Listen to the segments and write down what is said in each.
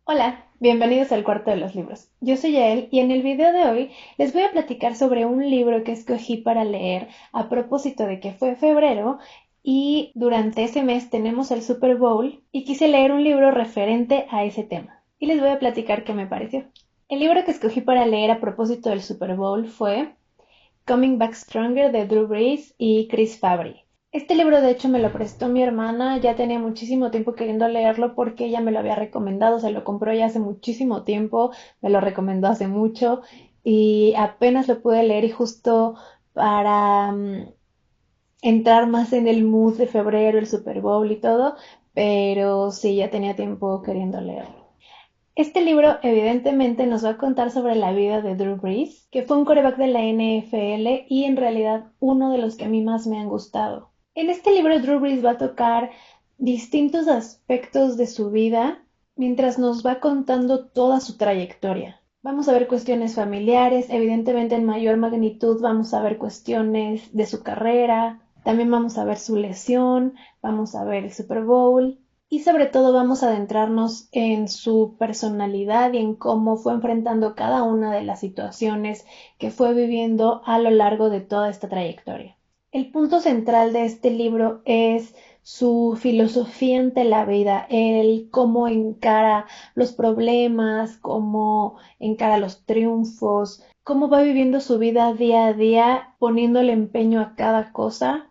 Hola, bienvenidos al Cuarto de los Libros. Yo soy Yael y en el video de hoy les voy a platicar sobre un libro que escogí para leer a propósito de que fue febrero y durante ese mes tenemos el Super Bowl y quise leer un libro referente a ese tema. Y les voy a platicar qué me pareció. El libro que escogí para leer a propósito del Super Bowl fue Coming Back Stronger de Drew Brees y Chris Fabry. Este libro de hecho me lo prestó mi hermana, ya tenía muchísimo tiempo queriendo leerlo porque ella me lo había recomendado, se lo compró ya hace muchísimo tiempo, me lo recomendó hace mucho y apenas lo pude leer y justo para entrar más en el mood de febrero, el Super Bowl y todo, pero sí, ya tenía tiempo queriendo leerlo. Este libro evidentemente nos va a contar sobre la vida de Drew Brees, que fue un quarterback de la NFL y en realidad uno de los que a mí más me han gustado. En este libro Drew Brees va a tocar distintos aspectos de su vida mientras nos va contando toda su trayectoria. Vamos a ver cuestiones familiares, evidentemente en mayor magnitud vamos a ver cuestiones de su carrera, también vamos a ver su lesión, vamos a ver el Super Bowl, y sobre todo vamos a adentrarnos en su personalidad y en cómo fue enfrentando cada una de las situaciones que fue viviendo a lo largo de toda esta trayectoria. El punto central de este libro es su filosofía ante la vida, el cómo encara los problemas, cómo encara los triunfos, cómo va viviendo su vida día a día, poniéndole empeño a cada cosa,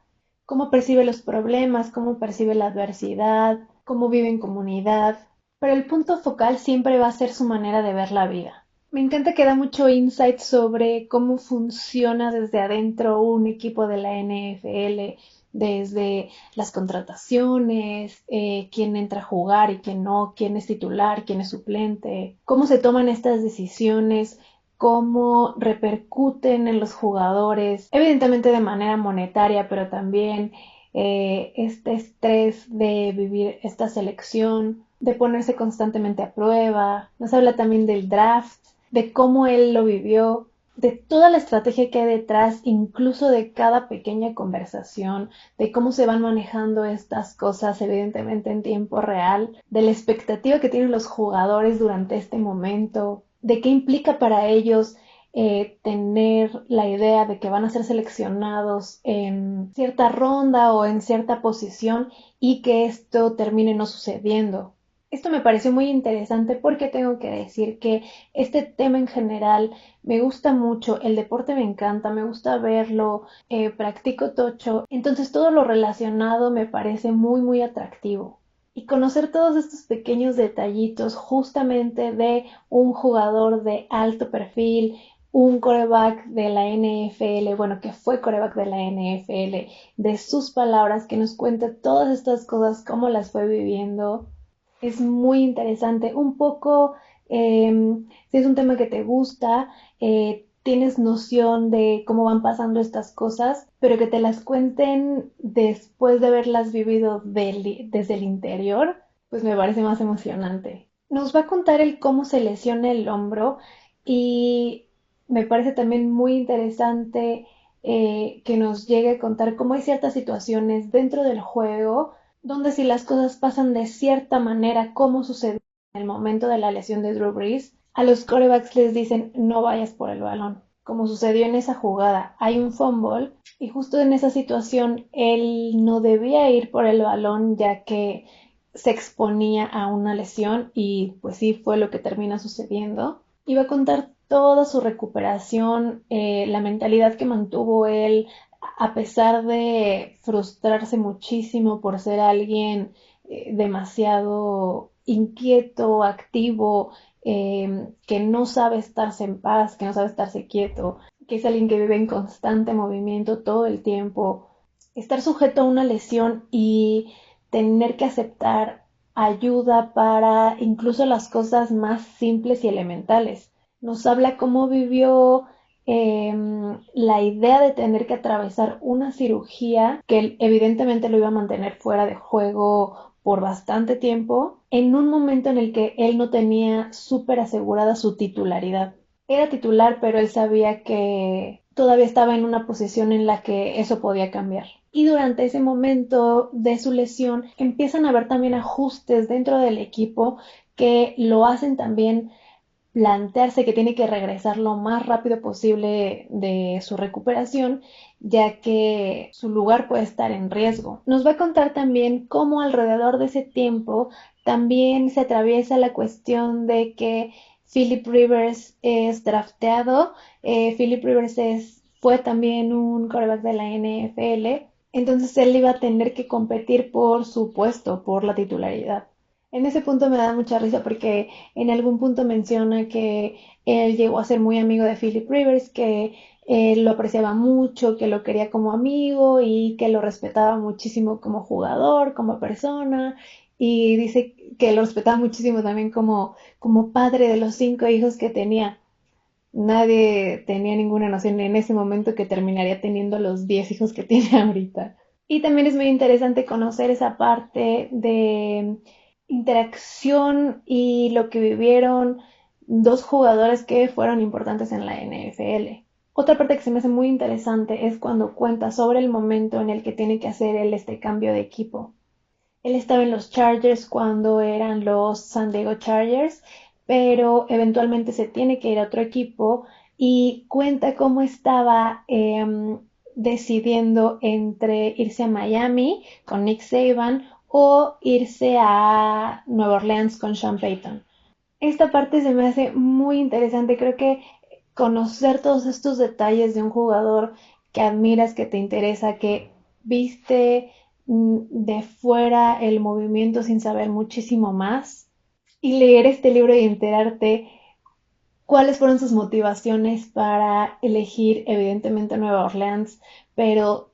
cómo percibe los problemas, cómo percibe la adversidad, cómo vive en comunidad, pero el punto focal siempre va a ser su manera de ver la vida. Me encanta que da mucho insight sobre cómo funciona desde adentro un equipo de la NFL, desde las contrataciones, quién entra a jugar y quién no, quién es titular, quién es suplente, cómo se toman estas decisiones, cómo repercuten en los jugadores, evidentemente de manera monetaria, pero también este estrés de vivir esta selección, de ponerse constantemente a prueba. Nos habla también del draft, de cómo él lo vivió, de toda la estrategia que hay detrás, incluso de cada pequeña conversación, de cómo se van manejando estas cosas, evidentemente en tiempo real, de la expectativa que tienen los jugadores durante este momento, de qué implica para ellos tener la idea de que van a ser seleccionados en cierta ronda o en cierta posición y que esto termine no sucediendo. Esto me pareció muy interesante porque tengo que decir que este tema en general me gusta mucho, el deporte me encanta, me gusta verlo, practico tocho, entonces todo lo relacionado me parece muy atractivo. Y conocer todos estos pequeños detallitos justamente de un jugador de alto perfil, un coreback de la NFL, bueno, que fue coreback de la NFL, de sus palabras, que nos cuente todas estas cosas, cómo las fue viviendo. Es muy interesante. Un poco, si es un tema que te gusta, tienes noción de cómo van pasando estas cosas, pero que te las cuenten después de haberlas vivido desde el interior, pues me parece más emocionante. Nos va a contar el cómo se lesiona el hombro y me parece también muy interesante que nos llegue a contar cómo hay ciertas situaciones dentro del juego donde si las cosas pasan de cierta manera, como sucedió en el momento de la lesión de Drew Brees, a los quarterbacks les dicen no vayas por el balón. Como sucedió en esa jugada, hay un fumble y justo en esa situación él no debía ir por el balón ya que se exponía a una lesión y pues sí fue lo que termina sucediendo. Iba a contar toda su recuperación, la mentalidad que mantuvo él, a pesar de frustrarse muchísimo por ser alguien demasiado inquieto, activo, que no sabe estarse en paz, que no sabe estarse quieto, que es alguien que vive en constante movimiento todo el tiempo, estar sujeto a una lesión y tener que aceptar ayuda para incluso las cosas más simples y elementales. Nos habla cómo vivió la idea de tener que atravesar una cirugía que evidentemente lo iba a mantener fuera de juego por bastante tiempo, en un momento en el que él no tenía súper asegurada su titularidad. Era titular, pero él sabía que todavía estaba en una posición en la que eso podía cambiar. Y durante ese momento de su lesión empiezan a haber también ajustes dentro del equipo que lo hacen también plantearse que tiene que regresar lo más rápido posible de su recuperación, ya que su lugar puede estar en riesgo. Nos va a contar también cómo alrededor de ese tiempo también se atraviesa la cuestión de que Philip Rivers es drafteado. Philip Rivers fue también un quarterback de la NFL, entonces él iba a tener que competir por su puesto, por la titularidad. En ese punto me da mucha risa porque en algún punto menciona que él llegó a ser muy amigo de Philip Rivers, que lo apreciaba mucho, que lo quería como amigo y que lo respetaba muchísimo como jugador, como persona. Y dice que lo respetaba muchísimo también como padre de los 5 hijos que tenía. Nadie tenía ninguna noción en ese momento que terminaría teniendo los 10 hijos que tiene ahorita. Y también es muy interesante conocer esa parte de interacción y lo que vivieron dos jugadores que fueron importantes en la NFL. Otra parte que se me hace muy interesante es cuando cuenta sobre el momento en el que tiene que hacer él este cambio de equipo. Él estaba en los Chargers cuando eran los San Diego Chargers, pero eventualmente se tiene que ir a otro equipo y cuenta cómo estaba decidiendo entre irse a Miami con Nick Saban o irse a Nueva Orleans con Sean Payton. Esta parte se me hace muy interesante. Creo que conocer todos estos detalles de un jugador que admiras, que te interesa, que viste de fuera el movimiento sin saber muchísimo más, y leer este libro y enterarte cuáles fueron sus motivaciones para elegir evidentemente Nueva Orleans, pero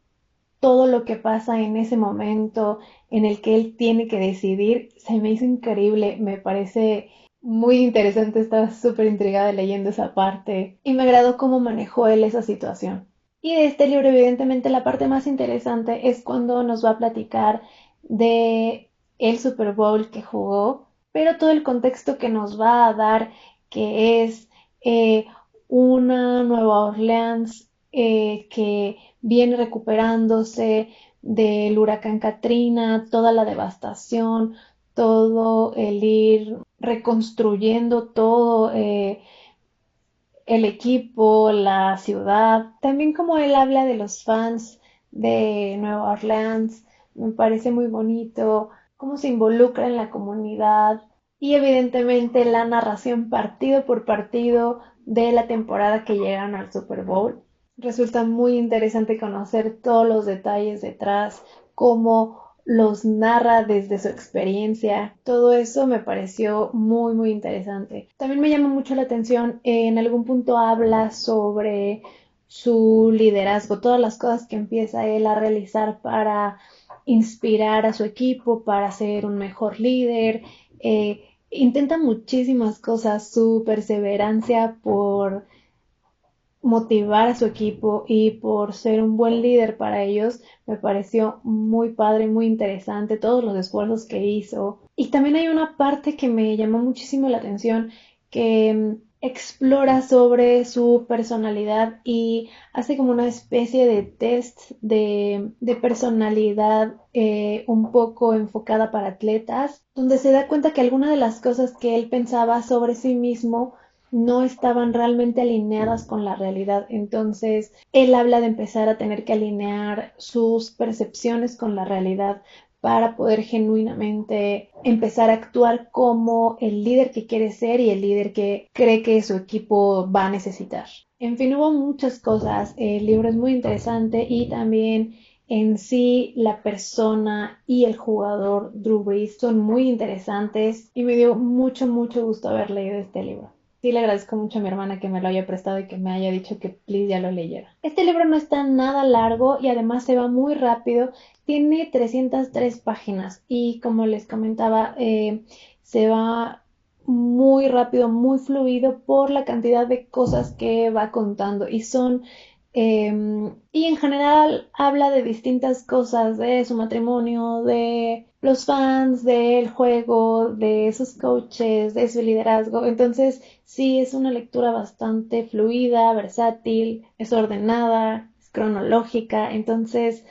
todo lo que pasa en ese momento en el que él tiene que decidir, se me hizo increíble, me parece muy interesante, estaba súper intrigada leyendo esa parte y me agradó cómo manejó él esa situación. Y de este libro, evidentemente, la parte más interesante es cuando nos va a platicar de el Super Bowl que jugó, pero todo el contexto que nos va a dar, que es eh, una Nueva Orleans que viene recuperándose del huracán Katrina, toda la devastación, todo el ir reconstruyendo todo el equipo, la ciudad. También como él habla de los fans de Nueva Orleans, me parece muy bonito cómo se involucra en la comunidad y evidentemente la narración partido por partido de la temporada que llegan al Super Bowl. Resulta muy interesante conocer todos los detalles detrás, cómo los narra desde su experiencia. Todo eso me pareció muy, muy interesante. También me llama mucho la atención, en algún punto habla sobre su liderazgo, todas las cosas que empieza él a realizar para inspirar a su equipo, para ser un mejor líder. Intenta muchísimas cosas, su perseverancia por motivar a su equipo y por ser un buen líder para ellos, me pareció muy padre, muy interesante, todos los esfuerzos que hizo. Y también hay una parte que me llamó muchísimo la atención, que explora sobre su personalidad y hace como una especie de test de personalidad un poco enfocada para atletas, donde se da cuenta que algunas de las cosas que él pensaba sobre sí mismo no estaban realmente alineadas con la realidad. Entonces, él habla de empezar a tener que alinear sus percepciones con la realidad para poder genuinamente empezar a actuar como el líder que quiere ser y el líder que cree que su equipo va a necesitar. En fin, hubo muchas cosas. El libro es muy interesante y también en sí la persona y el jugador Drew Brees son muy interesantes y me dio mucho, mucho gusto haber leído este libro. Sí, le agradezco mucho a mi hermana que me lo haya prestado y que me haya dicho que please ya lo leyera. Este libro no está nada largo y además se va muy rápido. Tiene 303 páginas y como les comentaba, se va muy rápido, muy fluido por la cantidad de cosas que va contando y son y en general habla de distintas cosas, de su matrimonio, de los fans, del juego, de sus coaches, de su liderazgo. Entonces, sí, es una lectura bastante fluida, versátil, es ordenada, es cronológica. Entonces,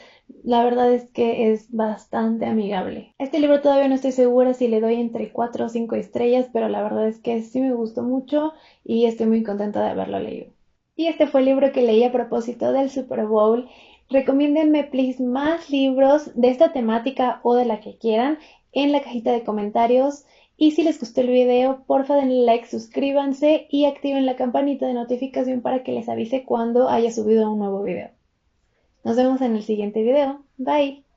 La verdad es que es bastante amigable. Este libro todavía no estoy segura si le doy entre 4 o 5 estrellas, pero la verdad es que sí me gustó mucho y estoy muy contenta de haberlo leído. Y este fue el libro que leí a propósito del Super Bowl. Recomiéndenme, please, más libros de esta temática o de la que quieran en la cajita de comentarios. Y si les gustó el video, porfa denle like, suscríbanse y activen la campanita de notificación para que les avise cuando haya subido un nuevo video. Nos vemos en el siguiente video. Bye.